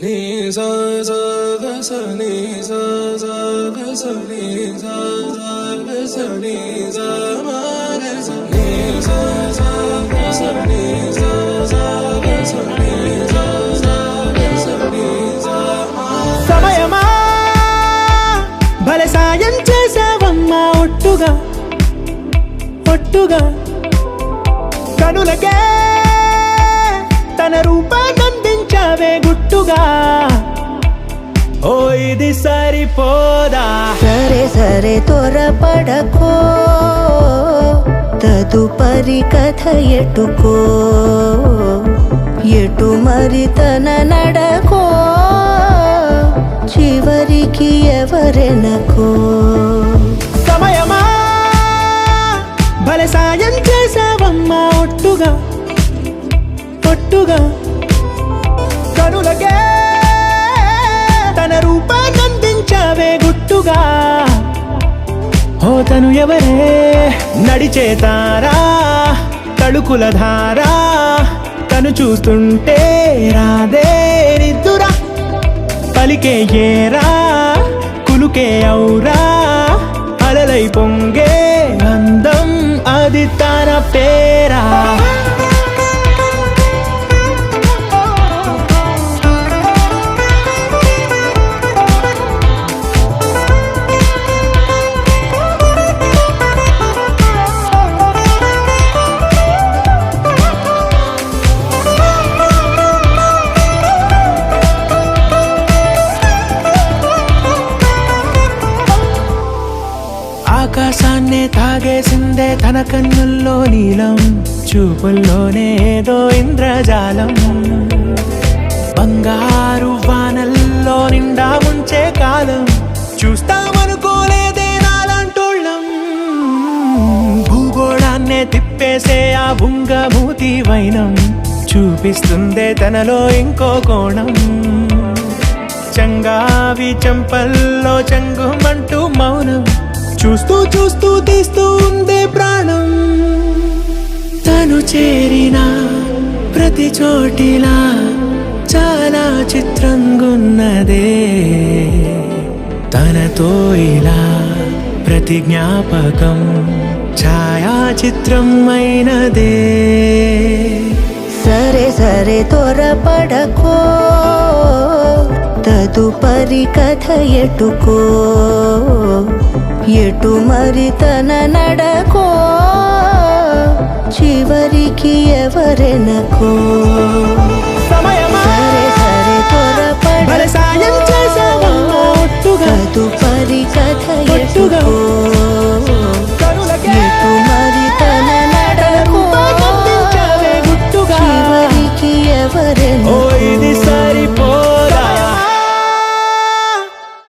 నీ సా సా గ స నీ సా సా గ స నీ సా సా గ స నీ సా మా గ స నీ సా సా గ స నీ సా సా గ స నీ సా సా గ స నీ సా మా. సమయమా భలే సాయం చేసావమ్మా ఒట్టుగా ఒట్టుగా కనులకే తన రూపాన్నందించావే గుట్టుగా. ఓ ఇది సరిపోదా? సరే సరే త్వరపడకో, తదుపరి కథ ఎటుకో, ఎటు మరి తన నడకో, చివరికి ఎవరెనకో. సమయమా భలే సాయం చేసావమ్మా ఒట్టుగా ఒట్టుగా కనులకే తన రూపాన్నందించావే గుట్టుగా. ఓ తను ఎవరే నడిచే తారా, తళుకుల ధారా, తను చూస్తుంటే రాదే నిద్దురా. పలికే ఏరా కులుకే ఔరా, అలలై పొంగే అందం అది తన పేరా. ఆకాశాన్నే తాగేసిందే తన కన్నుల్లో నీలం, చూపుల్లోనే ఏదో ఇంద్రజాలం. బంగారు వానల్లో నిండా ఉంచే కాలం, చూస్తామనుకోలేదే నాలాంటోళ్ళం. భూగోళాన్నే తిప్పేసే ఆ బుంగమూతి వైనం, చూపిస్తుందే తనలో ఇంకో కోణం. చంగావి చంపల్లో చంగుమంటూ మౌనం, చూస్తూ చూస్తూ తీస్తూ ఉందే ప్రాణం. తను చేరిన ప్రతి చోటిలా చాలా చిత్రంగున్నదే, తనతో ఇలా ప్రతి జ్ఞాపకం ఛాయాచిత్రం అయినదే. సరే సరే త్వరపడకో, తదుపరి కథ ఎటుకో, ఎటు మరి తన నడకో, చివరికి ఎవరెనకో. సమయమా సరే సరే భలే సాయం చేసావమ్మా ఒట్టుగా తదుపరి కథ ఒట్టుగా ఎటుకో,